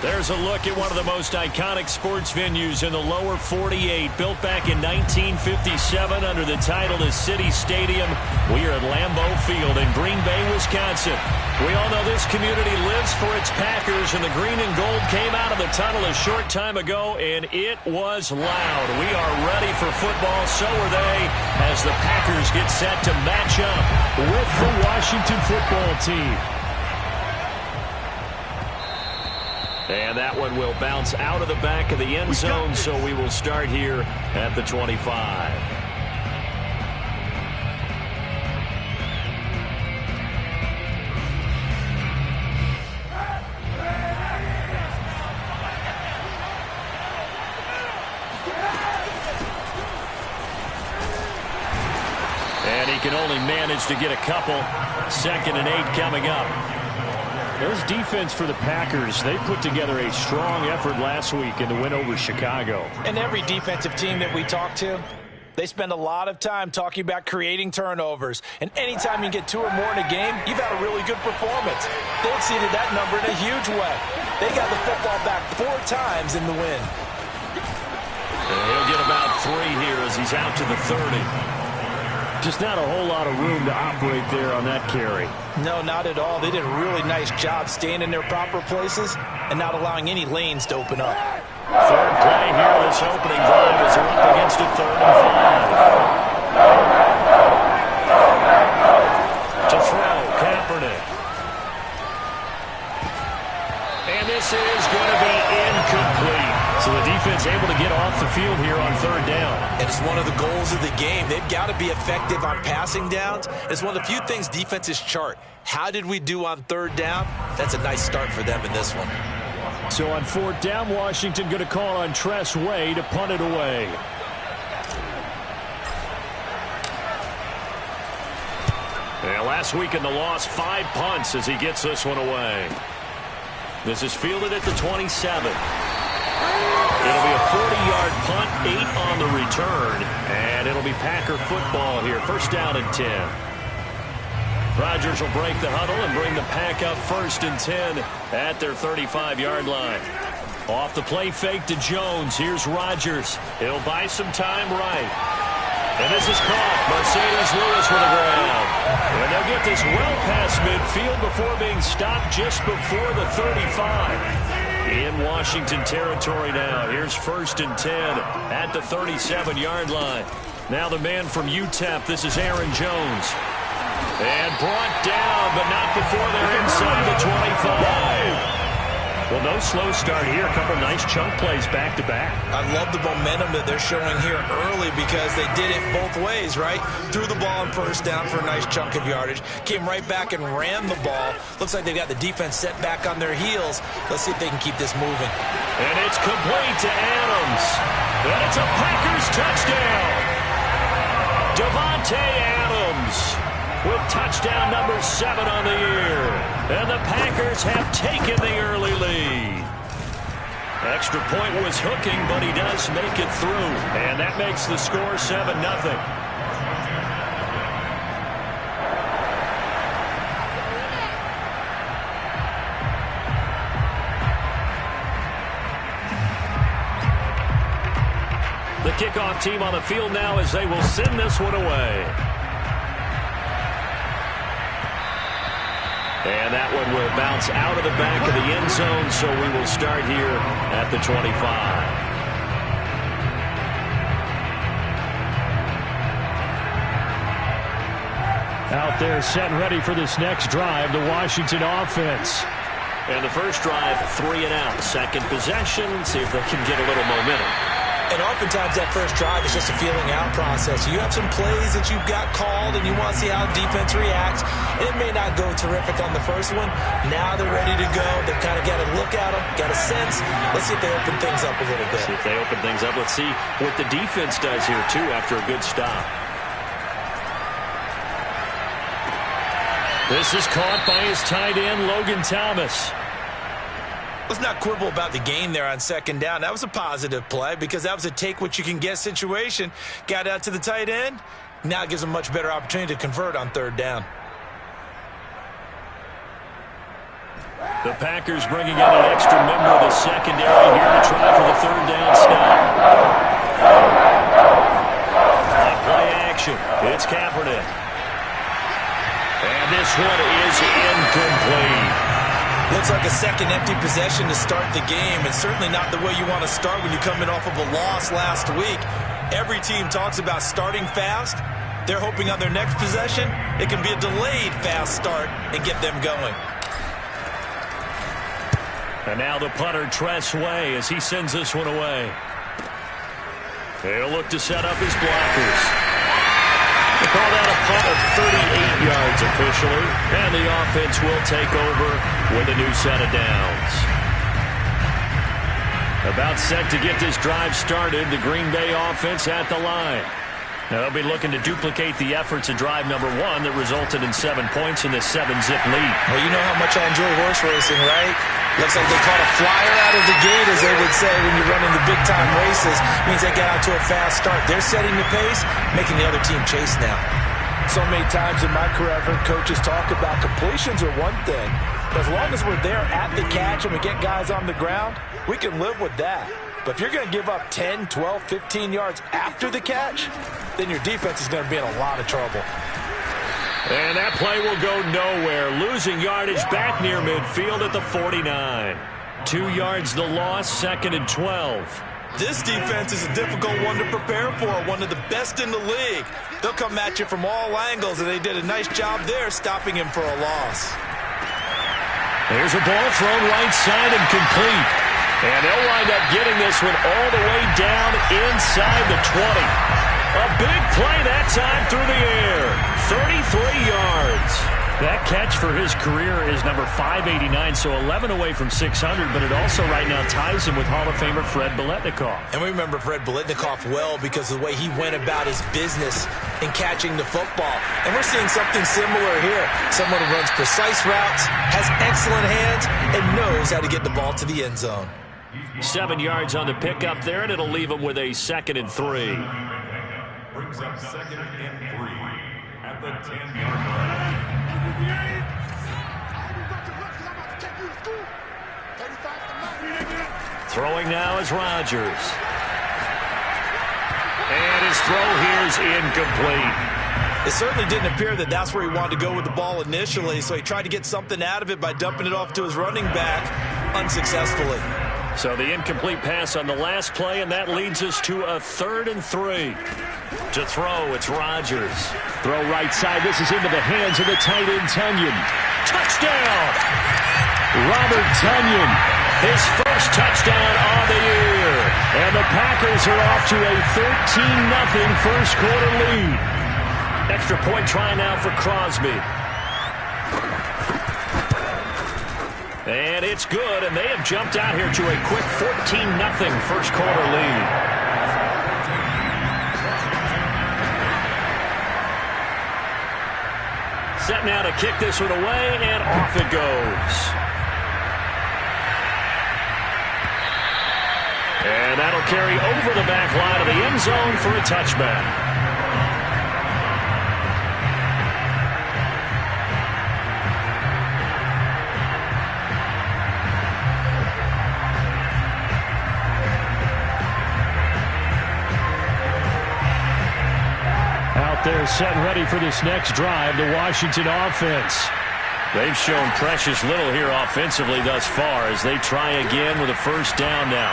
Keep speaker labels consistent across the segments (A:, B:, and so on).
A: There's a look at one of the most iconic sports venues in the lower 48. Built back in 1957 under the title of City Stadium. We are at Lambeau Field in Green Bay, Wisconsin. We all know this community lives for its Packers, and the green and gold came out of the tunnel a short time ago, and it was loud. We are ready for football, so are they, as the Packers get set to match up with the Washington football team. And that one will bounce out of the back of the end zone, so we will start here at the 25. And he can only manage to get a couple. 2nd and 8 coming up. This defense for the Packers, they put together a strong effort last week in the win over Chicago.
B: And every defensive team that we talk to, they spend a lot of time talking about creating turnovers. And anytime you get 2 or more in a game, you've had a really good performance. They exceeded that number in a huge way. They got the football back 4 times in the win.
A: And he'll get about 3 here as he's out to the 30. Just not a whole lot of room to operate there on that carry.
B: No, not at all. They did a really nice job staying in their proper places and not allowing any lanes to open up.
A: 3rd play here, this opening drive as they're up against a 3rd and 5. To throw, Kaepernick. And this is going to be incomplete. So the defense able to get off the field here on 3rd down.
B: And it's one of the goals of the game. They've got to be effective on passing downs. It's one of the few things defenses chart. How did we do on 3rd down? That's a nice start for them in this one.
A: So on 4th down, Washington going to call on Tress Way to punt it away. And last week in the loss, 5 punts as he gets this one away. This is fielded at the 27. It'll be a 40-yard punt, 8 on the return, and it'll be Packer football here. 1st down and 10. Rodgers will break the huddle and bring the Pack up 1st and 10 at their 35-yard line. Off the play fake to Jones. Here's Rodgers. He'll buy some time right. And this is caught. Mercedes Lewis with a grab. And they'll get this well past midfield before being stopped just before the 35. In Washington territory now. Here's 1st and 10 at the 37-yard line. Now the man from UTEP. This is Aaron Jones. And brought down, but not before they're inside the 25. Well, no slow start here. A couple nice chunk plays back-to-back.
B: I love the momentum that they're showing here early because they did it both ways, right? Threw the ball on 1st down for a nice chunk of yardage. Came right back and ran the ball. Looks like they've got the defense set back on their heels. Let's see if they can keep this moving.
A: And it's complete to Adams. And it's a Packers touchdown. Davante Adams with touchdown number 7 on the year. And the Packers have taken the early lead. Extra point was hooking, but he does make it through. And that makes the score 7-0. The kickoff team on the field now as they will send this one away. And that one will bounce out of the back of the end zone, so we will start here at the 25. Out there set and ready for this next drive, the Washington offense. And the first drive, 3 and out. 2nd possession, see if they can get a little momentum.
B: And oftentimes that first drive is just a feeling out process. You have some plays that you've got called and you want to see how defense reacts. It may not go terrific on the first one. Now they're ready to go. They've kind of got to look at them, got a sense. Let's see if they open things up a little bit.
A: See if they open things up. Let's see what the defense does here, too, after a good stop. This is caught by his tight end, Logan Thomas.
B: Let's not quibble about the gain there on 2nd down. That was a positive play because that was a take-what-you-can-get situation. Got out to the tight end. Now it gives them a much better opportunity to convert on 3rd down.
A: The Packers bringing in an extra member of the secondary here to try for the third down stop. On play action, it's Kaepernick. And this one is incomplete.
B: Looks like a second empty possession to start the game, and certainly not the way you want to start when you're coming off of a loss last week. Every team talks about starting fast. They're hoping on their next possession, it can be a delayed fast start and get them going.
A: And now the punter, Tress Way, as he sends this one away. He'll look to set up his blockers. They call that a punt of 38 yards officially, and the offense will take over with a new set of downs. About set to get this drive started, the Green Bay offense at the line. Now they'll be looking to duplicate the efforts of drive number 1 that resulted in 7 points in this 7-zip lead.
B: Well, you know how much I enjoy horse racing, right? Looks like they caught a flyer out of the gate, as they would say when you're running the big-time races. Means they got out to a fast start. They're setting the pace, making the other team chase now.
C: So many times in my career, I've heard coaches talk about completions are one thing. As long as we're there at the catch and we get guys on the ground, we can live with that. But if you're going to give up 10, 12, 15 yards after the catch, then your defense is going to be in a lot of trouble.
A: And that play will go nowhere. Losing yardage back near midfield at the 49. 2 yards the loss, 2nd and 12.
B: This defense is a difficult one to prepare for, one of the best in the league. They'll come at you from all angles, and they did a nice job there stopping him for a loss.
A: There's a ball thrown right side and complete. And they'll wind up getting this one all the way down inside the 20. A big play that time through the air. 33 yards. That catch for his career is number 589, so 11 away from 600, but it also right now ties him with Hall of Famer Fred Biletnikoff.
B: And we remember Fred Biletnikoff well because of the way he went about his business in catching the football. And we're seeing something similar here. Someone who runs precise routes, has excellent hands, and knows how to get the ball to the end zone.
A: 7 yards on the pickup there, and it'll leave him with a 2nd and 3.
D: Brings up 2nd and 3 at the 10-yard line.
A: Throwing now is Rodgers. And his throw here is incomplete.
B: It certainly didn't appear that that's where he wanted to go with the ball initially, so he tried to get something out of it by dumping it off to his running back unsuccessfully.
A: So the incomplete pass on the last play, and that leads us to a 3rd and 3. To throw, it's Rodgers. Throw right side. This is into the hands of the tight end, Tonyan. Touchdown! Robert Tonyan, his first touchdown on the year. And the Packers are off to a 13-0 first quarter lead. Extra point try now for Crosby. And it's good, and they have jumped out here to a quick 14-0 first quarter lead. Set now to kick this one away, and off it goes. And that'll carry over the back line of the end zone for a touchback. They're set and ready for this next drive, the Washington offense. They've shown precious little here offensively thus far as they try again with a first down now.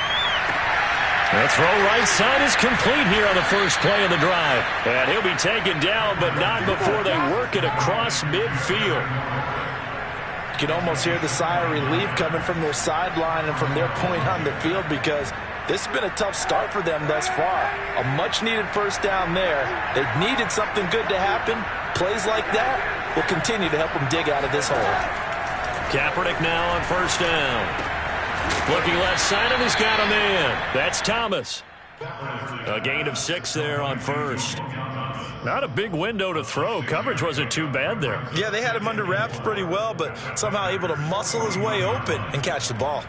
A: The throw right side is complete here on the first play of the drive. And he'll be taken down, but not before they work it across midfield.
C: You can almost hear the sigh of relief coming from their sideline and from their point on the field because this has been a tough start for them thus far. A much-needed first down there. They needed something good to happen. Plays like that will continue to help them dig out of this hole.
A: Kaepernick now on first down. Looking left side, and he's got a man. That's Thomas. A gain of 6 there on first. Not a big window to throw. Coverage wasn't too bad there.
B: Yeah, they had him under wraps pretty well, but somehow able to muscle his way open and catch the ball.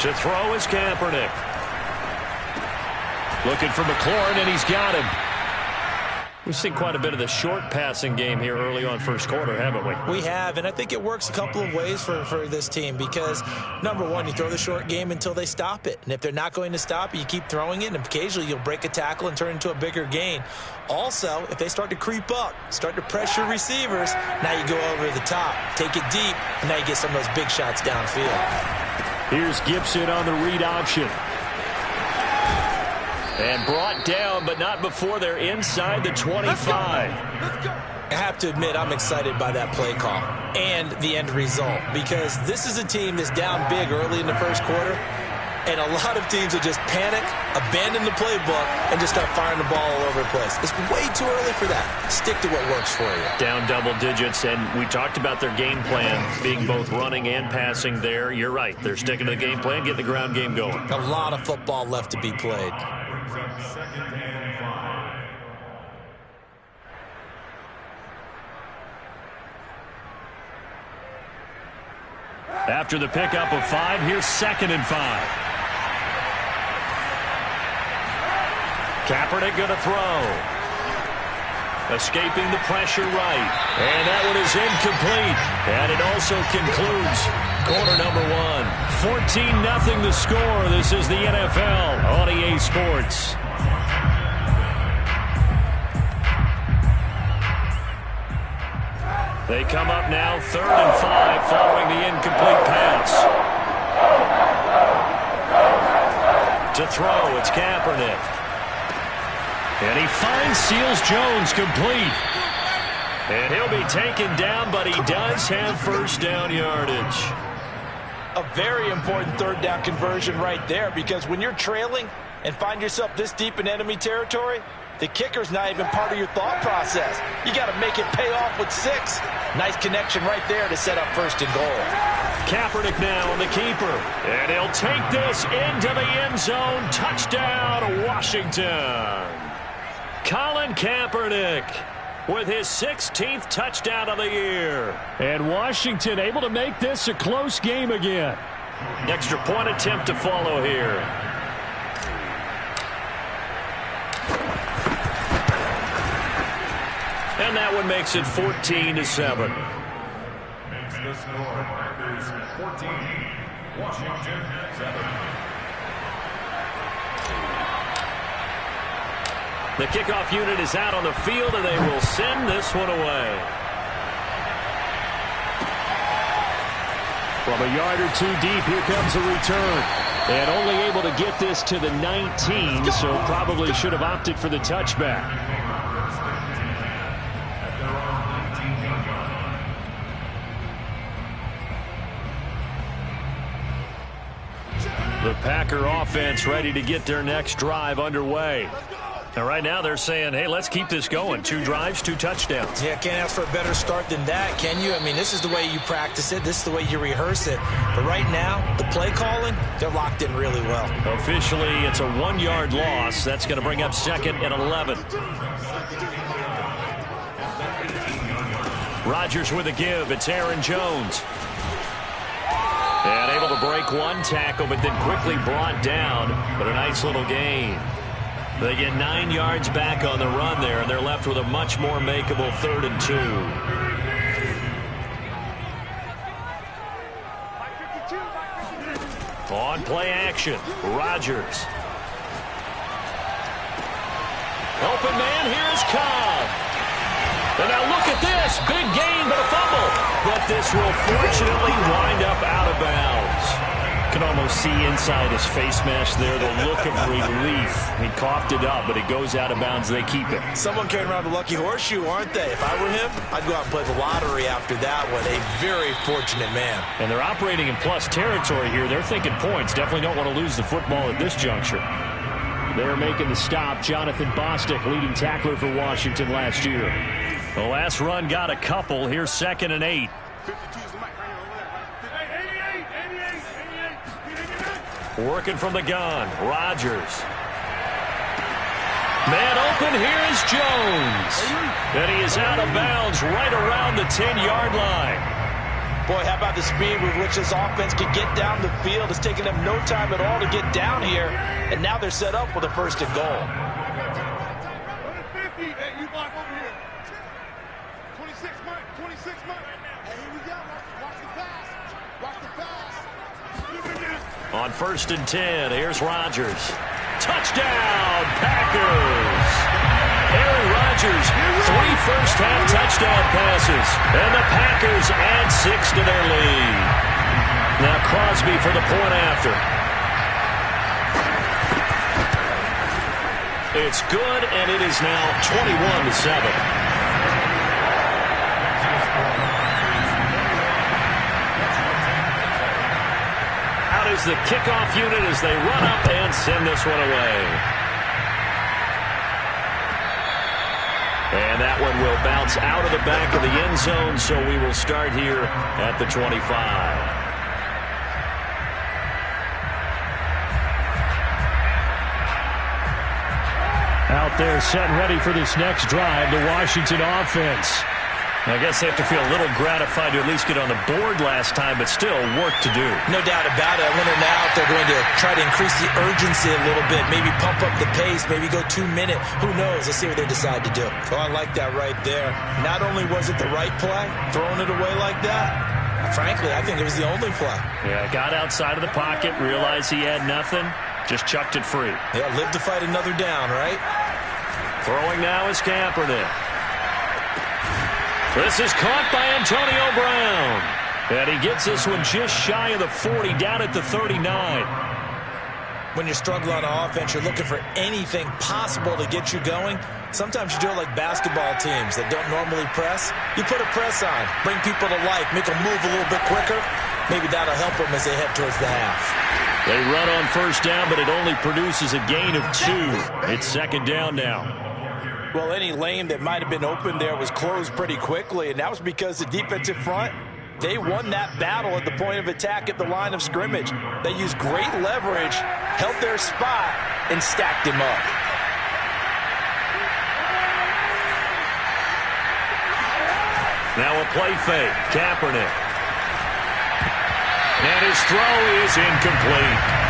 A: To throw is Kaepernick. Looking for McLaurin, and he's got him. We've seen quite a bit of the short passing game here early on first quarter, haven't we?
B: We have, and I think it works a couple of ways for this team because, number one, you throw the short game until they stop it. And if they're not going to stop it, you keep throwing it, and occasionally you'll break a tackle and turn it into a bigger gain. Also, if they start to creep up, start to pressure receivers, now you go over the top, take it deep, and now you get some of those big shots downfield.
A: Here's Gibson on the read option. And brought down, but not before they're inside the 25.
B: I have to admit, I'm excited by that play call and the end result because this is a team that's down big early in the first quarter, and a lot of teams will just panic, abandon the playbook, and just start firing the ball all over the place. It's way too early for that. Stick to what works for you.
A: Down double digits, and we talked about their game plan being both running and passing there. You're right. They're sticking to the game plan, getting the ground game going.
B: A lot of football left to be played.
D: Second and 5.
A: After the pickup of 5, here's 2nd and 5. Kaepernick going to throw. Escaping the pressure right. And that one is incomplete. And it also concludes quarter number 1. 14-0 the score. This is the NFL on EA Sports. They come up now 3rd and 5 following the incomplete pass. To throw, it's Kaepernick. And he finds Seals-Jones complete. And he'll be taken down, but he does have first down yardage.
C: A very important third down conversion right there because when you're trailing and find yourself this deep in enemy territory, the kicker's not even part of your thought process. You got to make it pay off with 6. Nice connection right there to set up 1st and goal.
A: Kaepernick now on the keeper. And he'll take this into the end zone. Touchdown, Washington. Colin Kaepernick with his 16th touchdown of the year. And Washington able to make this a close game again. Extra point attempt to follow here. And that one makes it 14-7.
D: Makes the score Packers 14, Washington 7.
A: The kickoff unit is out on the field, and they will send this one away. From a yard or 2 deep, here comes a return. And only able to get this to the 19, so probably should have opted for the touchback. The Packer offense ready to get their next drive underway. And right now they're saying, hey, let's keep this going. 2 drives, 2 touchdowns.
B: Yeah, can't ask for a better start than that, can you? I mean, this is the way you practice it. This is the way you rehearse it. But right now, the play calling, they're locked in really well.
A: Officially, it's a 1-yard loss. That's going to bring up 2nd and 11. Rodgers with a give. It's Aaron Jones. And able to break 1 tackle, but then quickly brought down. But a nice little gain. They get 9 yards back on the run there, and they're left with a much more makeable 3rd and 2. On play action, Rodgers. Open man, here's Cobb. And now look at this, big gain, but a fumble. But this will fortunately wind up out of bounds. Can almost see inside his face mask there the look of relief. He coughed it up, but it goes out of bounds. They keep it.
B: Someone carrying around the lucky horseshoe, aren't they? If I were him, I'd go out and play the lottery after that one. A very fortunate man.
A: And they're operating in plus territory here. They're thinking points. Definitely don't want to lose the football at this juncture. They're making the stop. Jonathan Bostic, leading tackler for Washington last year. The last run got a couple. Here's 2nd and 8. Working from the gun, Rodgers. Man open, here is Jones. And he is out of bounds right around the 10-yard line.
C: Boy, how about the speed with which this offense can get down the field? It's taking them no time at all to get down here, and now they're set up with a first and goal.
A: On 1st and 10, here's Rodgers. Touchdown, Packers! Aaron Rodgers, 3 first-half touchdown passes, and the Packers add 6 to their lead. Now Crosby for the point after. It's good, and it is now 21-7. Is the kickoff unit as they run up and send this one away. And that one will bounce out of the back of the end zone, so we will start here at the 25.
E: Out there set ready for this next drive, the Washington offense.
A: I guess they have to feel a little gratified to at least get on the board last time, but still work to do.
B: No doubt about it. I wonder now if they're going to try to increase the urgency a little bit, maybe pump up the pace, maybe go 2-minute. Who knows? Let's see what they decide to do.
C: Oh, I like that right there. Not only was it the right play, throwing it away like that,
B: frankly, I think it was the only play.
A: Yeah, got outside of the pocket, realized he had nothing, just chucked it free.
B: Yeah, live to fight another down, right?
A: Throwing now is Kaepernick. This is caught by Antonio Brown. And he gets this one just shy of the 40, down at the 39.
B: When you're struggling on offense, you're looking for anything possible to get you going. Sometimes you do it like basketball teams that don't normally press. You put a press on, bring people to life, make them move a little bit quicker. Maybe that'll help them as they head towards the half.
A: They run on first down, but it only produces a gain of 2. It's second down now.
C: Well, any lane that might have been open there was closed pretty quickly, and that was because the defensive front, they won that battle at the point of attack at the line of scrimmage. They used great leverage, held their spot, and stacked him up.
A: Now a play fake. Kaepernick. And his throw is incomplete.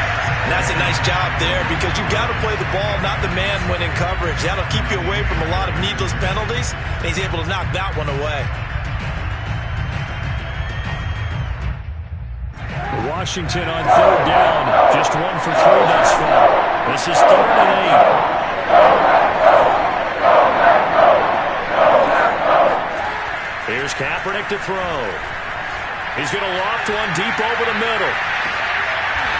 B: And that's a nice job there because you've got to play the ball, not the man when in coverage. That'll keep you away from a lot of needless penalties, and he's able to knock that one away.
E: Washington on third down. Just 1 for 3 thus far.
A: This is 3rd and 8. Here's Kaepernick to throw. He's going to loft one deep over the middle.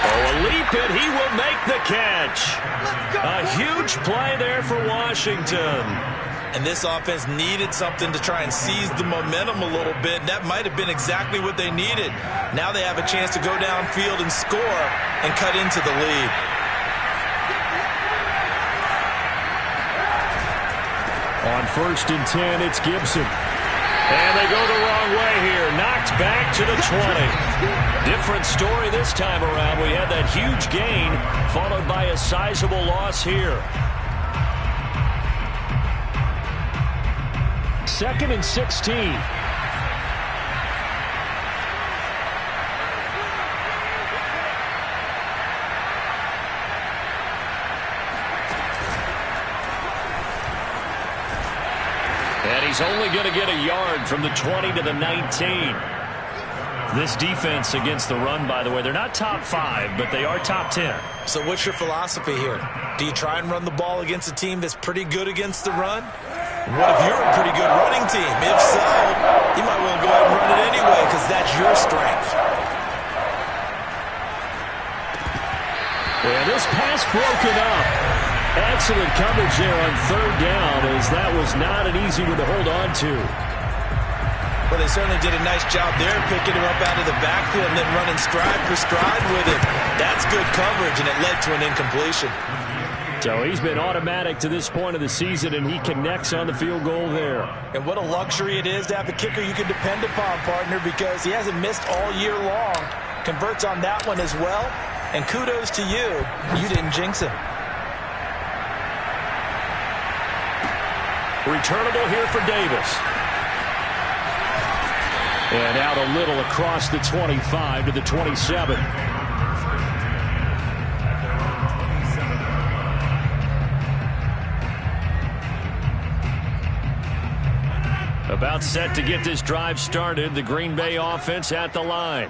A: Oh, a leap it. He will make the catch. A huge play there for Washington.
B: And this offense needed something to try and seize the momentum a little bit. And that might have been exactly what they needed. Now they have a chance to go downfield and score and cut into the lead.
E: On 1st and 10, it's Gibson.
A: And they go the wrong way here. Knocked back to the 20. Different story this time around. We had that huge gain followed by a sizable loss here.
E: 2nd and 16.
A: And he's only going to get a yard from the 20 to the 19. This defense against the run, by the way, they're not top 5, but they are top 10.
B: So what's your philosophy here? Do you try and run the ball against a team that's pretty good against the run? What if you're a pretty good running team? If so, you might want to go ahead and run it anyway because that's your strength.
E: And this pass broken up. Excellent coverage there on third down as that was not an easy one to hold on to.
B: Well, they certainly did a nice job there picking him up out of the backfield and then running stride for stride with it. That's good coverage, and it led to an incompletion.
E: So he's been automatic to this point of the season, and he connects on the field goal there.
C: And what a luxury it is to have a kicker you can depend upon, partner, because he hasn't missed all year long. Converts on that one as well, and kudos to you. You didn't jinx him.
A: Returnable here for Davis.
E: And out a little across the 25 to the 27.
A: About set to get this drive started. The Green Bay offense at the line.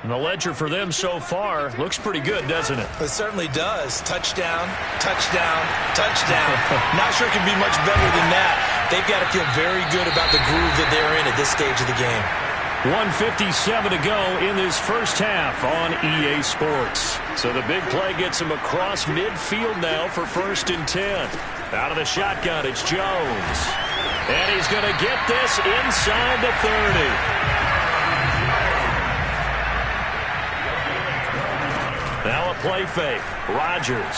A: And the ledger for them so far looks pretty good, doesn't it?
B: It certainly does. Touchdown, touchdown, touchdown. Not sure it can be much better than that. They've got to feel very good about the groove that they're in at this stage of the game.
A: 1:57 to go in this first half on EA Sports. So the big play gets him across midfield now for 1st and 10. Out of the shotgun, it's Jones. And he's going to get this inside the 30. Now a play fake. Rodgers.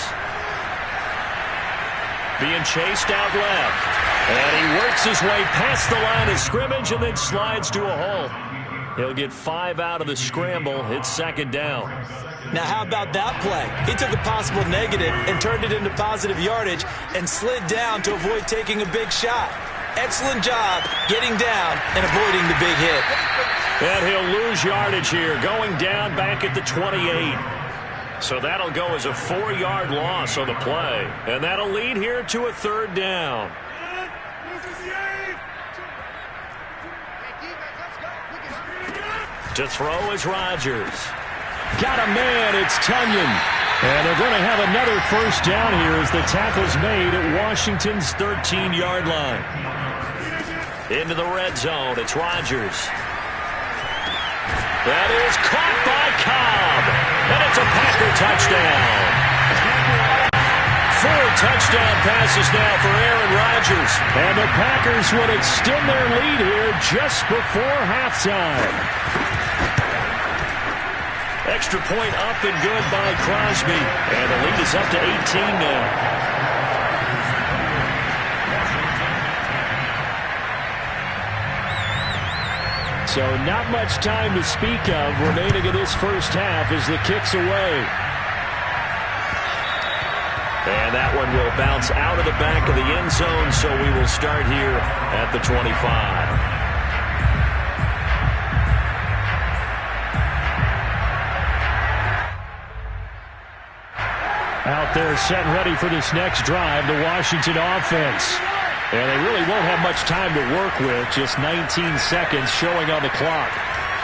A: Being chased out left. And he works his way past the line of scrimmage and then slides to a hole. He'll get 5 out of the scramble. It's 2nd down.
B: Now, how about that play? He took a possible negative and turned it into positive yardage and slid down to avoid taking a big shot. Excellent job getting down and avoiding the big hit.
A: And he'll lose yardage here, going down back at the 28. So that'll go as a 4-yard loss on the play. And that'll lead here to a 3rd down. To throw is Rodgers.
E: Got a man, it's Tunyon. And they're going to have another 1st down here as the tackle's made at Washington's 13-yard line.
A: Into the red zone, it's Rodgers. That is caught by Cobb. And it's a Packer touchdown. 4 touchdown passes now for Aaron Rodgers.
E: And the Packers would extend their lead here just before halftime.
A: Extra point up and good by Crosby. And the lead is up to 18 now.
E: So not much time to speak of remaining in this first half as the kick's away.
A: And that one will bounce out of the back of the end zone, so we will start here at the 25.
E: Out there set and ready for this next drive, the Washington offense. And they really won't have much time to work with, just 19 seconds showing on the clock.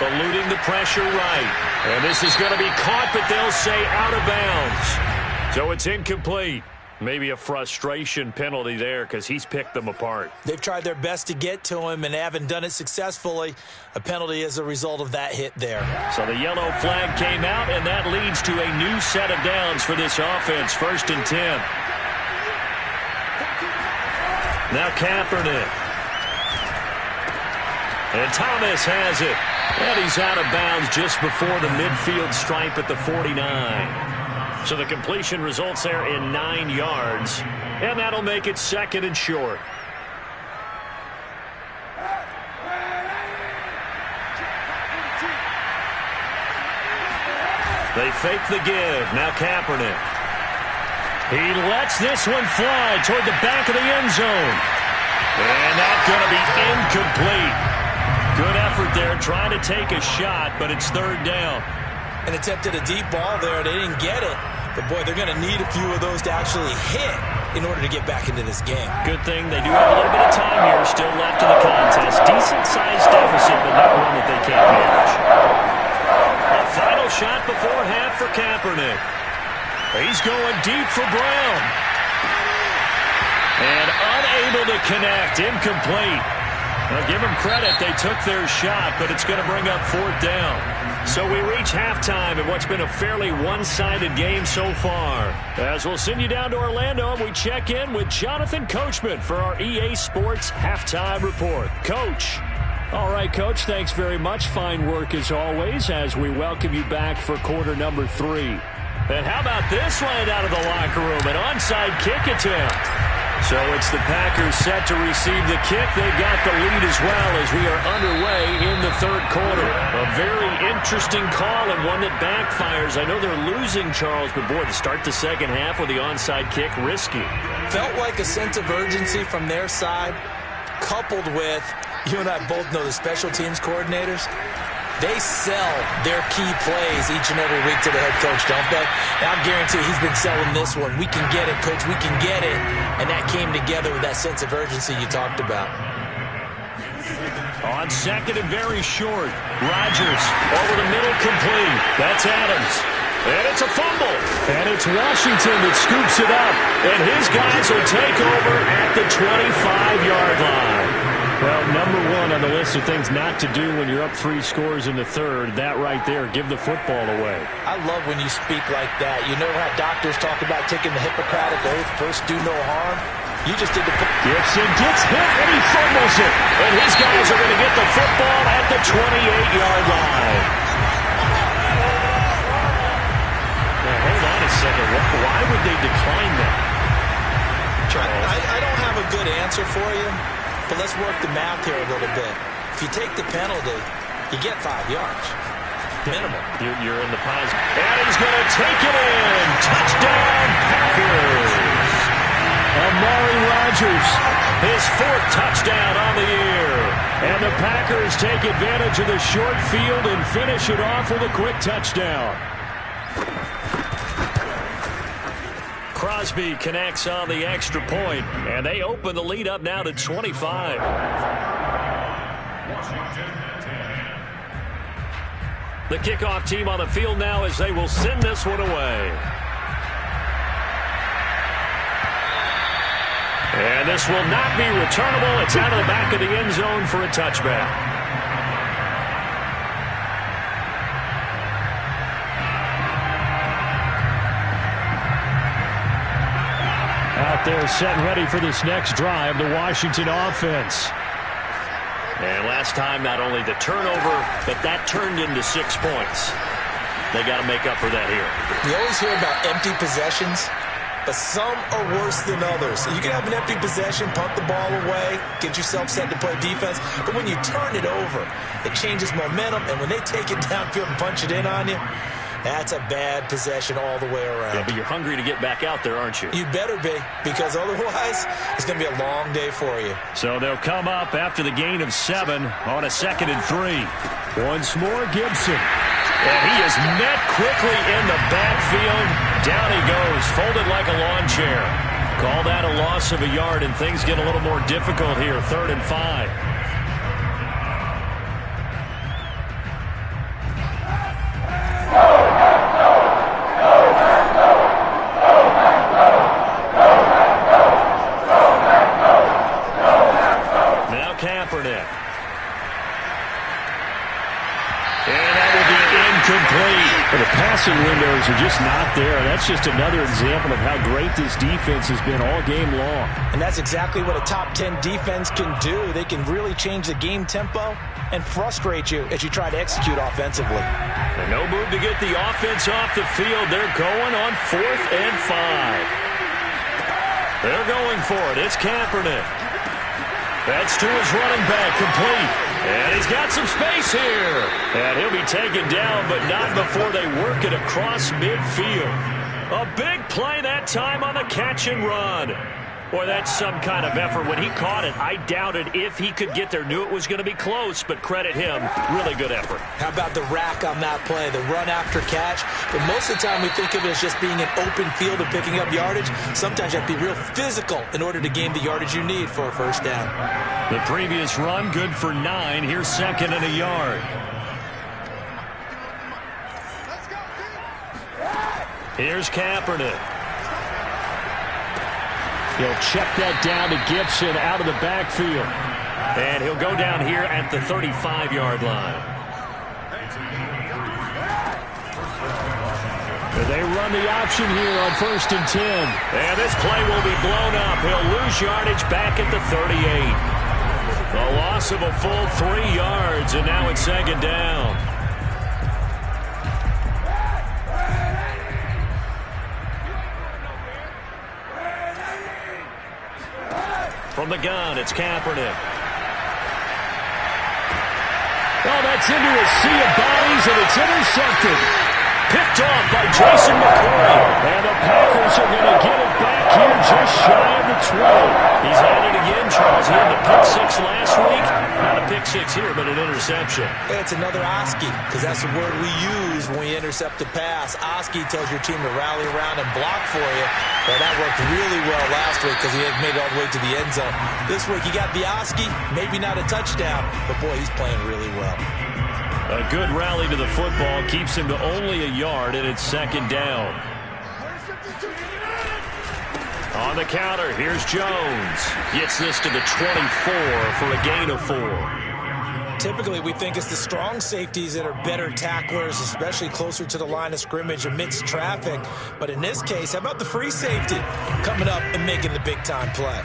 A: Eluding the pressure right. And this is going to be caught, but they'll say out of bounds. So it's incomplete. Maybe a frustration penalty there because he's picked them apart.
B: They've tried their best to get to him and haven't done it successfully. A penalty as a result of that hit there.
A: So the yellow flag came out, and that leads to a new set of downs for this offense. 1st and 10. Now Kaepernick. And Thomas has it. And he's out of bounds just before the midfield stripe at the 49. So the completion results there in 9 yards. And that'll make it 2nd and short. They fake the give. Now Kaepernick. He lets this one fly toward the back of the end zone. And that's going to be incomplete. Good effort there trying to take a shot, but it's 3rd down.
B: And attempted a deep ball there. They didn't get it. But, boy, they're going to need a few of those to actually hit in order to get back into this game.
A: Good thing they do have a little bit of time here still left in the contest. Decent-sized deficit, but not one that they can't manage. A final shot before half for Kaepernick. He's going deep for Brown. And unable to connect. Incomplete. Now, give them credit. They took their shot, but it's going to bring up 4th down. So we reach halftime in what's been a fairly one-sided game so far. As we'll send you down to Orlando, and we check in with Jonathan Coachman for our EA Sports Halftime Report. Coach.
E: All right, Coach, thanks very much. Fine work as always as we welcome you back for quarter number 3.
A: And how about this right out of the locker room? An onside kick attempt. So it's the Packers set to receive the kick. They've got the lead as well as we are underway in the 3rd quarter. A very interesting call and one that backfires. I know they're losing, Charles, but boy, to start the 2nd half with the onside kick, risky.
B: Felt like a sense of urgency from their side, coupled with You and I both know the special teams coordinators, they sell their key plays each and every week to the head coach, don't they? And I guarantee he's been selling this one. We can get it, coach. We can get it. And that came together with that sense of urgency you talked about.
E: On second and very short, Rodgers over the middle, complete. That's Adams. And it's a fumble. And it's Washington that scoops it up. And his guys will take over at the 25-yard line. Well, number one on the list of things not to do when you're up 3 scores in the third, that right there, give the football away.
B: I love when you speak like that. You know how doctors talk about taking the Hippocratic Oath, first do no harm? You just did the...
E: Gibson gets hit and he fumbles it. And his guys are going to get the football at the 28-yard line. Now, hold on a second. Why would they decline that?
B: I don't have a good answer for you. But let's work the math here a little bit. If you take the penalty, you get 5 yards. Minimum.
E: You're in the positive. And he's going to take it in. Touchdown, Packers. Amari Rodgers, his 4th touchdown on the year. And the Packers take advantage of the short field and finish it off with a quick touchdown. Crosby connects on the extra point, and they open the lead up now to 25. The kickoff team on the field now as they will send this one away. And this will not be returnable. It's out of the back of the end zone for a touchback. Out there set ready for this next drive, the Washington offense.
A: And last time, not only the turnover, but that turned into 6 points. They got to make up for that here.
B: You always hear about empty possessions, but some are worse than others. You can have an empty possession, punt the ball away, get yourself set to play defense, but when you turn it over, it changes momentum, and when they take it downfield and punch it in on you, that's a bad possession all the way around.
A: Yeah, but you're hungry to get back out there, aren't you?
B: You better be, because otherwise it's going to be a long day for you.
E: So they'll come up after the gain of 7 on a 2nd and 3. Once more, Gibson.
A: And he is met quickly in the backfield. Down he goes, folded like a lawn chair. Call that a loss of a yard, and things get a little more difficult here, 3rd and 5.
E: The passing windows are just not there. That's just another example of how great this defense has been all game long.
B: And that's exactly what a top 10 defense can do. They can really change the game tempo and frustrate you as you try to execute offensively.
A: And no move to get the offense off the field. They're going on 4th and 5. They're going for it. It's Kaepernick. That's to his running back, complete. And he's got some space here. And he'll be taken down, but not before they work it across midfield. A big play that time on the catch and run. Boy, that's some kind of effort. When he caught it, I doubted if he could get there. Knew it was going to be close, but credit him. Really good effort.
B: How about the rack on that play, the run after catch? But most of the time we think of it as just being an open field and picking up yardage. Sometimes you have to be real physical in order to gain the yardage you need for a first down.
E: The previous run, good for 9. Here's 2nd and a yard.
A: Here's Kaepernick.
E: He'll check that down to Gibson out of the backfield.
A: And he'll go down here at the 35-yard line.
E: They run the option here on 1st and 10.
A: And this play will be blown up. He'll lose yardage back at the 38. A loss of a full 3 yards, and now it's 2nd down. From the gun, it's Kaepernick.
E: Oh, that's into a sea of bodies, and it's intercepted.
A: Picked off by Jason McCoy.
E: And the Packers are going to get it back here just shy of the 20.
A: He's at it again, Charles. He had the pick six last week. Not a pick six here, but an interception.
B: It's another Oski, because that's the word we use when we intercept a pass. Oski tells your team to rally around and block for you. Well, that worked really well last week because he had made it all the way to the end zone. This week, you got the Oski, maybe not a touchdown, but boy, he's playing really well.
A: A good rally to the football keeps him to only a yard, and it's second down. On the counter, here's Jones. Gets this to the 24 for a gain of 4.
B: Typically, we think it's the strong safeties that are better tacklers, especially closer to the line of scrimmage amidst traffic. But in this case, how about the free safety coming up and making the big-time play?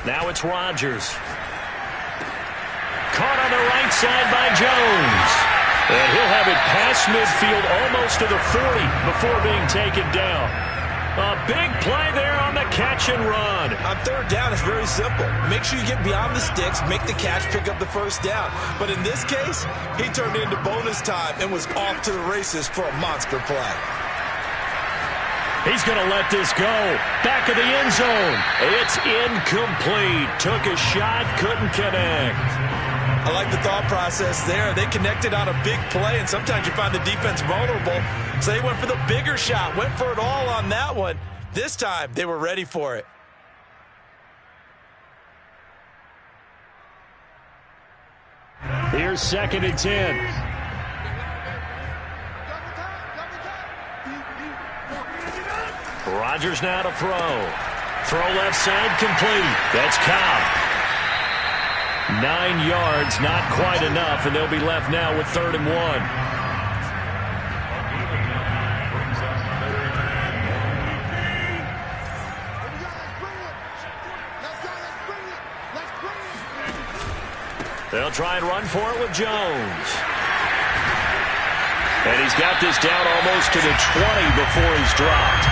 A: Now it's Rodgers. Caught on the right side by Jones. And he'll have it past midfield almost to the 40 before being taken down. A big play there on the catch and run.
B: On third down, it's very simple. Make sure you get beyond the sticks, make the catch, pick up the first down. But in this case, he turned into bonus time and was off to the races for a monster play.
A: He's going to let this go. Back of the end zone. It's incomplete. Took a shot, couldn't connect.
B: I like the thought process there. They connected on a big play, and sometimes you find the defense vulnerable. So they went for the bigger shot, went for it all on that one. This time, they were ready for it.
A: Here's second and 10. Rodgers now to throw. Throw left side complete. That's Cobb. 9 yards, not quite enough, and they'll be left now with 3rd and 1. They'll try and run for it with Jones. And he's got this down almost to the 20 before he's dropped.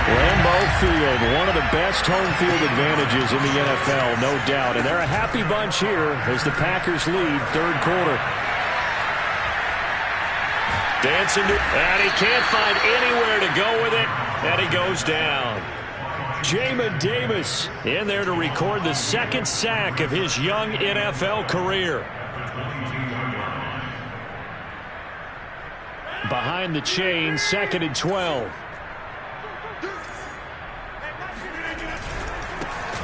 A: Lambeau Field, one of the best home field advantages in the NFL, no doubt. And they're a happy bunch here as the Packers lead third quarter. Dancing to, and he can't find anywhere to go with it, and he goes down. Jamin Davis in there to record the second sack of his young NFL career. Behind the chain, 2nd and 12.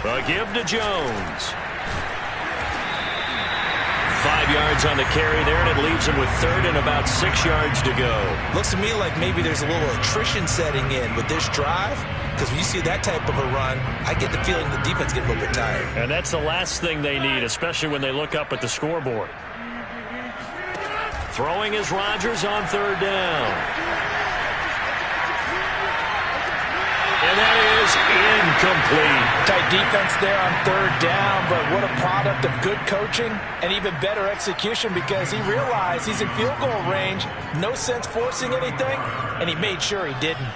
A: A give to Jones. 5 yards on the carry there, and it leaves him with 3rd and about 6 yards to go.
B: Looks to me like maybe there's a little attrition setting in with this drive, because when you see that type of a run, I get the feeling the defense gets a little bit tired.
A: And that's the last thing they need, especially when they look up at the scoreboard. Throwing is Rodgers on 3rd down. And that is incomplete.
B: Tight defense there on 3rd down, but what a product of good coaching and even better execution, because he realized he's in field goal range, no sense forcing anything, and he made sure he didn't.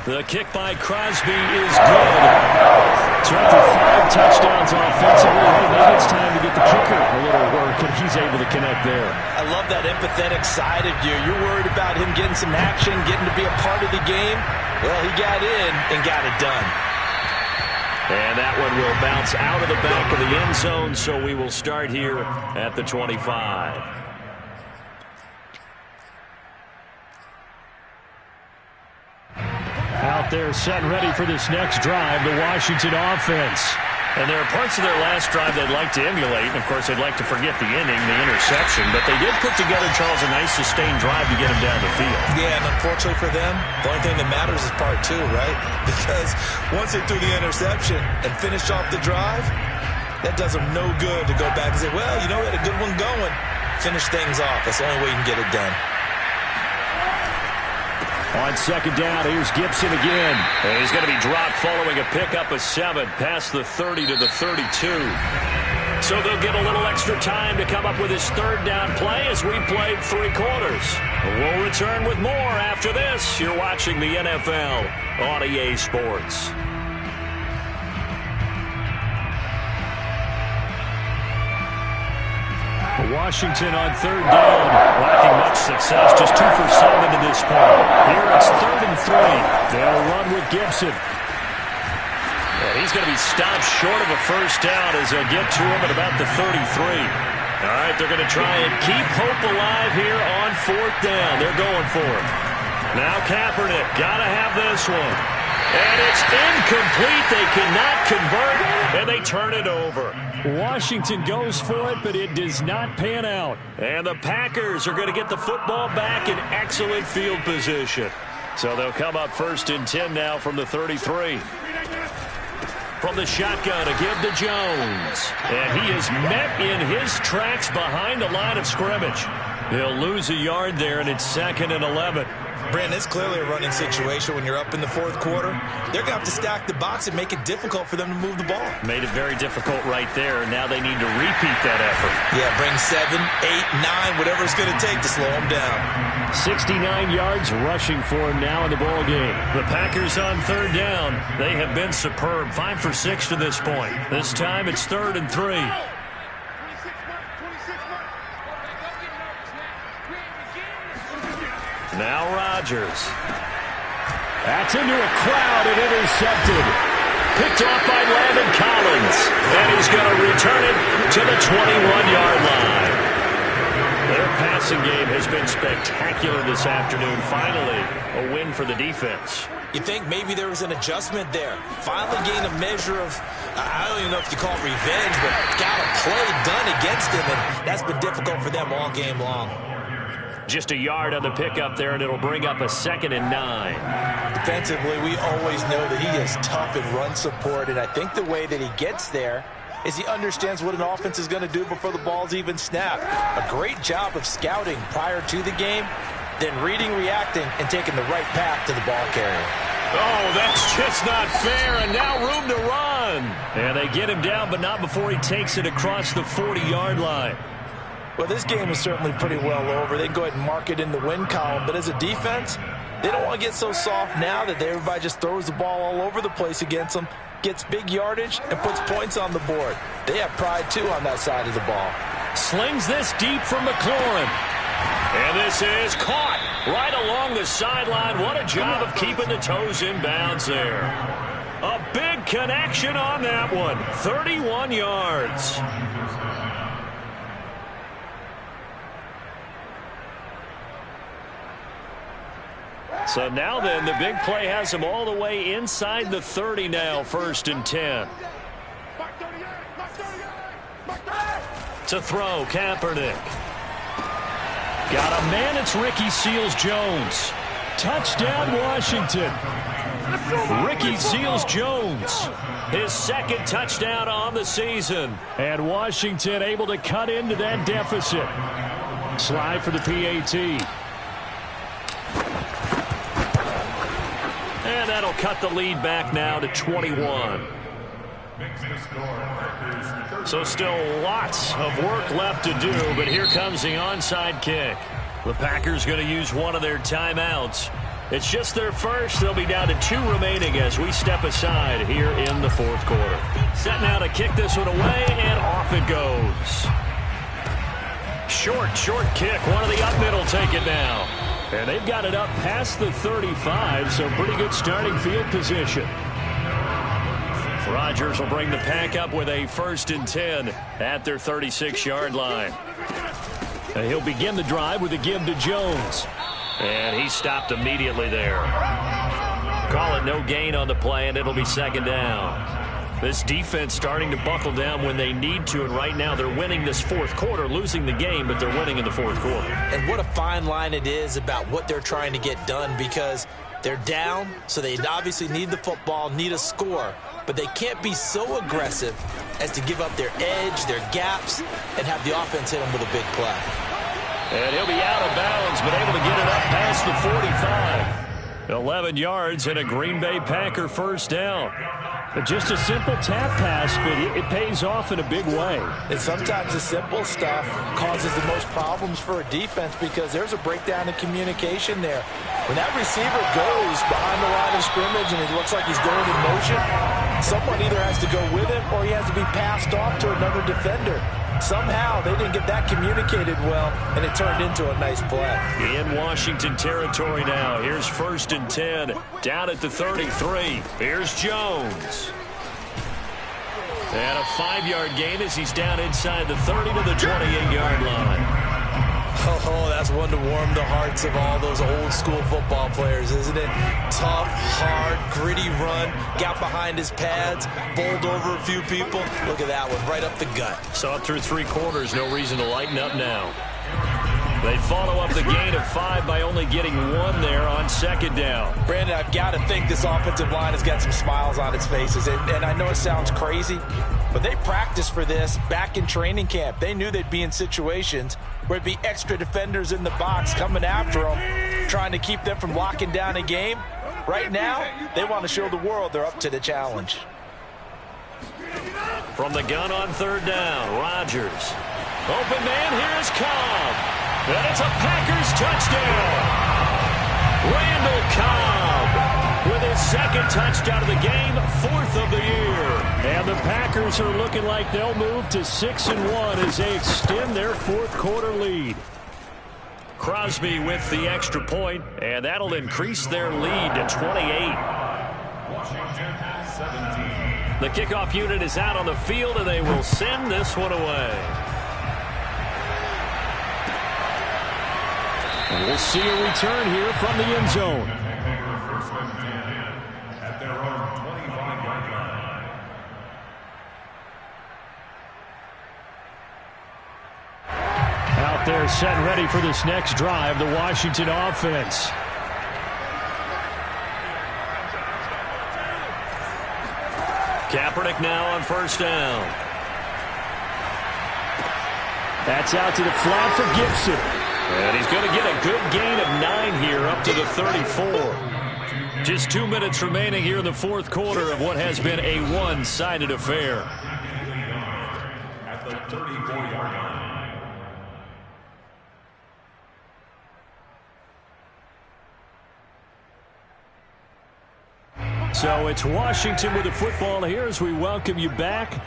A: The kick by Crosby is good. So after 5 touchdowns offensively, maybe it's time to get the kicker a little work, and he's able to connect there.
B: I love that empathetic side of you. You're worried about him getting some action, getting to be a part of the game. Well, he got in and got it done.
A: And that one will bounce out of the back of the end zone, so we will start here at the 25. Out there set and ready for this next drive, the Washington offense. And there are parts of their last drive they'd like to emulate. And, of course, they'd like to forget the inning, the interception. But they did put together, Charles, a nice sustained drive to get them down the field.
B: Yeah, and unfortunately for them, the only thing that matters is part 2, right? Because once they threw the interception and finished off the drive, that does them no good to go back and say, well, you know, we had a good one going. Finish things off. That's the only way you can get it done.
A: On 2nd down, here's Gibson again. And he's going to be dropped following a pickup of 7 past the 30 to the 32. So they'll get a little extra time to come up with his 3rd down play as we played 3 quarters. We'll return with more after this. You're watching the NFL on EA Sports. Washington on 3rd down, lacking much
E: success, just 2 for 7 to this point. Here it's 3rd and 3. They'll run with Gibson.
A: And he's going to be stopped short of a first down as they'll get to him at about the 33. All right, they're going to try and keep hope alive here on 4th down. They're going for it. Now Kaepernick, got to have this one. And it's incomplete. They cannot convert, and they turn it over.
E: Washington goes for it, but it does not pan out.
A: And the Packers are going to get the football back in excellent field position. So they'll come up 1st and 10 now from the 33. From the shotgun, a give to Jones. And he is met in his tracks behind the line of scrimmage. He'll lose a yard there, and it's 2nd and 11.
B: Brandon, it's clearly a running situation when you're up in the 4th quarter. They're going to have to stack the box and make it difficult for them to move the ball.
A: Made it very difficult right there. Now they need to repeat that effort.
B: Yeah, bring 7, 8, 9, whatever it's going to take to slow them down.
E: 69 yards rushing for him now in the ball game.
A: The Packers on 3rd down. They have been superb. 5 for 6 to this point. This time it's 3rd and 3. Now Rodgers.
E: That's into a crowd and intercepted.
A: Picked off by Landon Collins. And he's going to return it to the 21-yard line. Their passing game has been spectacular this afternoon. Finally, a win for the defense.
B: You think maybe there was an adjustment there. Finally gained a measure of, I don't even know if you call it revenge, but got a play done against him, and that's been difficult for them all game long.
A: Just a yard on the pickup there, and it'll bring up a 2nd and 9.
C: Defensively, we always know that he is tough in run support, and I think the way that he gets there is he understands what an offense is going to do before the ball's even snapped. A great job of scouting prior to the game, then reading, reacting, and taking the right path to the ball carrier.
A: Oh, that's just not fair, and now room to run. And they get him down, but not before he takes it across the 40-yard line.
C: Well, this game is certainly pretty well over. They can go ahead and mark it in the win column, but as a defense, they don't want to get so soft now that everybody just throws the ball all over the place against them, gets big yardage, and puts points on the board. They have pride, too, on that side of the ball.
A: Slings this deep from McLaurin. And this is caught right along the sideline. What a job of keeping the toes in bounds there. A big connection on that one. 31 yards. So now then, the big play has him all the way inside the 30 now, 1st and 10. To throw, Kaepernick. Got a man, it's Ricky Seals-Jones.
E: Touchdown, Washington.
A: Ricky Seals-Jones, his 2nd touchdown on the season.
E: And Washington able to cut into that deficit. Slide for the PAT.
A: And that'll cut the lead back now to 21. So still lots of work left to do, but here comes the onside kick. The Packers going to use one of their timeouts. It's just their first. They'll be down to 2 remaining as we step aside here in the 4th quarter. Set now to kick this one away, and off it goes. Short kick. One of the up middle take it now.
E: And they've got it up past the 35, so pretty good starting field position.
A: Rodgers will bring the Pack up with a 1st and 10 at their 36-yard line.
E: And he'll begin the drive with a give to Jones.
A: And he stopped immediately there. Call it no gain on the play, and it'll be 2nd down. This defense starting to buckle down when they need to, and right now they're winning this 4th quarter, losing the game, but they're winning in the 4th quarter.
B: And what a fine line it is about what they're trying to get done, because they're down, so they obviously need the football, need a score, but they can't be so aggressive as to give up their edge, their gaps, and have the offense hit them with a big play.
A: And he'll be out of bounds, but able to get it up past the 45. 11 yards and a Green Bay Packer 1st down.
E: But just a simple tap pass, but it pays off in a big way.
C: And sometimes the simple stuff causes the most problems for a defense because there's a breakdown in communication there. When that receiver goes behind the line of scrimmage and it looks like he's going in motion, someone either has to go with him or he has to be passed off to another defender. somehow they didn't get that communicated well, and it turned into a nice play.
A: In Washington territory now. Here's 1st and 10. Down at the 33. Here's Jones. And a 5-yard gain as he's down inside the 30 to the 28-yard line.
B: Oh, that's one to warm the hearts of all those old-school football players, isn't it? Tough, hard, gritty run, got behind his pads, bowled over a few people. Look at that one, right up the gut.
A: Saw it through 3 quarters, no reason to lighten up now. They follow up the gain of 5 by only getting 1 there on 2nd down.
C: Brandon, I've got to think this offensive line has got some smiles on its faces. And I know it sounds crazy, but they practiced for this back in training camp. They knew they'd be in situations where it'd be extra defenders in the box coming after them, trying to keep them from locking down a game. Right now, they want to show the world they're up to the challenge.
A: From the gun on 3rd down, Rodgers. Open man, here's Cobb. And it's a Packers touchdown. Randall Cobb with his 2nd touchdown of the game, 4th of the year.
E: And the Packers are looking like they'll move to 6-1 as they extend their 4th quarter lead.
A: Crosby with the extra point, and that'll increase their lead to 28.
D: Washington 17.
A: The kickoff unit is out on the field, and they will send this one away.
E: And we'll see a return here from the end zone.
D: First and 10 at their own 25-yard line.
E: Out there set and ready for this next drive, the Washington offense.
A: Kaepernick now on 1st down.
E: That's out to the flat for Gibson.
A: And he's going to get a good gain of 9 here up to the 34. Just 2 minutes remaining here in the 4th quarter of what has been a one-sided affair.
D: At the 34-yard line.
E: So it's Washington with the football here as we welcome you back.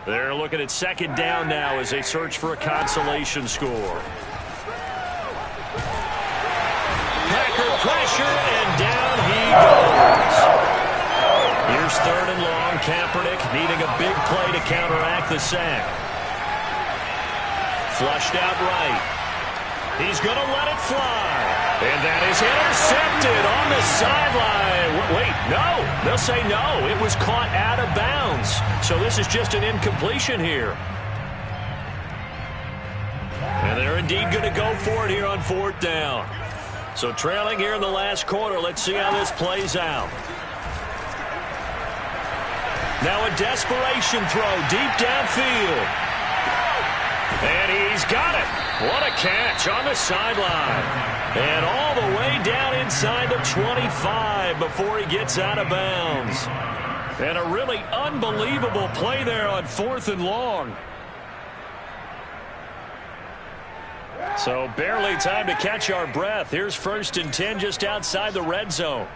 A: They're looking at 2nd down now as they search for a consolation score. Packer pressure, and down he goes. Here's 3rd and long. Kaepernick needing a big play to counteract the sack. Flushed out right. He's going to let it fly. And that is intercepted on the sideline. Wait, no. They'll say no. It was caught out of bounds. So this is just an incompletion here. And they're indeed going to go for it here on 4th down. So trailing here in the last quarter. Let's see how this plays out. Now a desperation throw deep downfield. And he's got it. What a catch on the sideline. And all the way down inside the 25 before he gets out of bounds. And a really unbelievable play there on 4th and long. So barely time to catch our breath. Here's 1st and 10 just outside the red zone.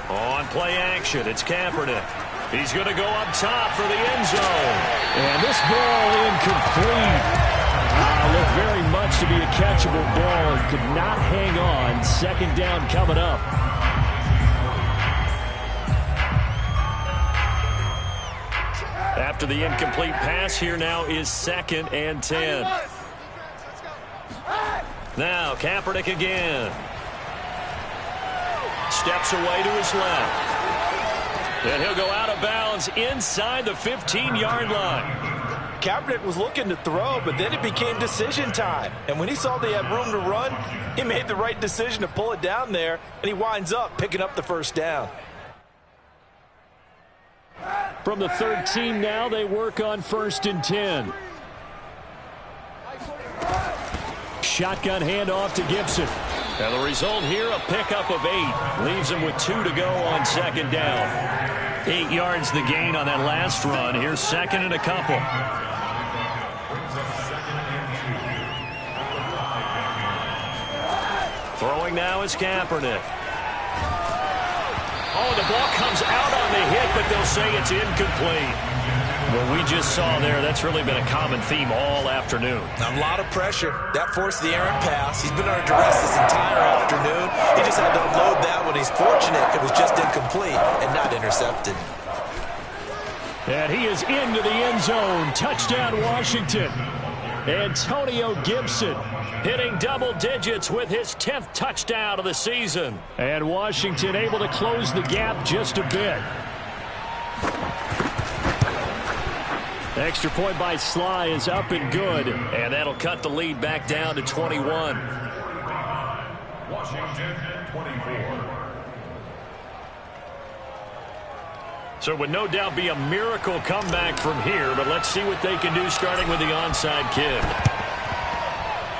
A: On play action, it's Kaepernick. He's going to go up top for the end zone.
E: And this ball incomplete. Looked very much to be a catchable ball and could not hang on. 2nd down coming up.
A: After the incomplete pass, here now is 2nd and 10. Now Kaepernick again. Steps away to his left. And he'll go out of bounds inside the 15-yard line.
C: Kaepernick was looking to throw, but then it became decision time. And when he saw they had room to run, he made the right decision to pull it down there, and he winds up picking up the 1st down.
E: From the 13 now, they work on 1st and 10. Shotgun handoff to Gibson.
A: And the result here, a pickup of 8. Leaves him with 2 to go on 2nd down. 8 yards the gain on that last run. Here's 2nd and a couple. Throwing now is Kaepernick. Oh, the ball comes out on the hit, but they'll say it's incomplete. What we just saw there, that's really been a common theme all afternoon.
B: A lot of pressure. That forced the errant pass. He's been under duress this entire afternoon. He just had to unload that one. He's fortunate it was just incomplete and not intercepted.
E: And he is into the end zone. Touchdown, Washington. Antonio Gibson
A: hitting double digits with his 10th touchdown of the season.
E: And Washington able to close the gap just a bit. Extra point by Sly is up and good.
A: And that'll cut the lead back down to 21.
D: Washington 24.
A: So it would no doubt be a miracle comeback from here, but let's see what they can do starting with the onside kick.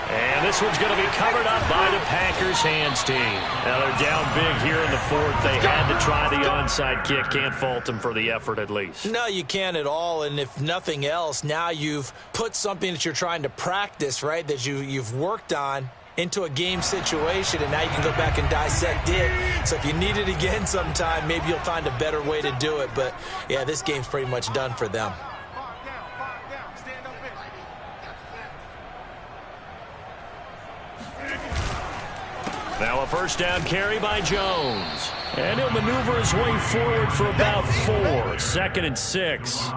A: And this one's going to be covered up by the Packers hands team. Now they're down big here in the fourth. They had to try the onside kick. Can't fault them for the effort at least.
B: No, you can't at all. And if nothing else, now you've put something that you're trying to practice, right, that you've worked on into a game situation, and now you can go back and dissect it. So if you need it again sometime, maybe you'll find a better way to do it. But, yeah, this game's pretty much done for them.
A: Now a first down carry by Jones. And he'll maneuver his way forward for about 4. 2nd and 6.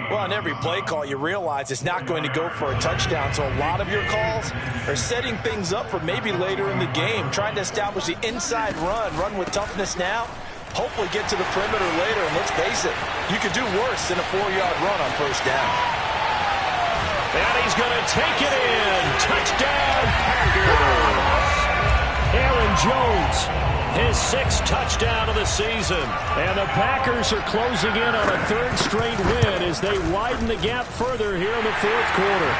C: Well, on every play call, you realize it's not going to go for a touchdown. So a lot of your calls are setting things up for maybe later in the game, trying to establish the inside run with toughness now, hopefully get to the perimeter later. And let's face it, you could do worse than a 4-yard run on first down.
A: And he's going to take it in. Touchdown, Packers.
E: Aaron Jones,
A: his 6th touchdown of the season.
E: And the Packers are closing in on a 3rd straight win as they widen the gap further here in the 4th quarter.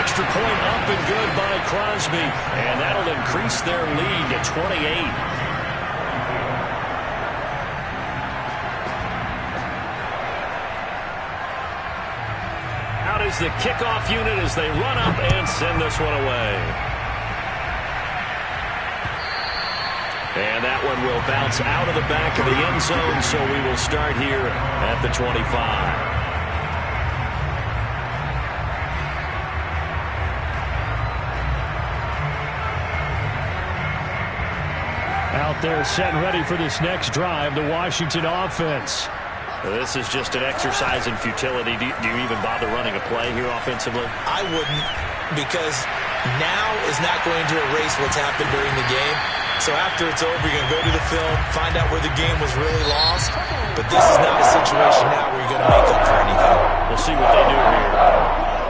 A: Extra point up and good by Crosby. And that'll increase their lead to 28. Out is the kickoff unit as they run up and send this one away. And that one will bounce out of the back of the end zone, so we will start here at the 25.
E: Out there set and ready for this next drive, the Washington offense.
A: This is just an exercise in futility. Do you even bother running a play here offensively?
B: I wouldn't, because now is not going to erase what's happened during the game. So after it's over, you're going to go to the film, find out where the game was really lost. But this is not a situation now where you're going to make up for anything.
A: We'll see what they do here.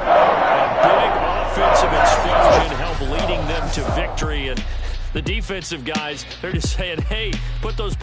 A: A big offensive explosion help leading them to victory. And the defensive guys, they're just saying, hey, put those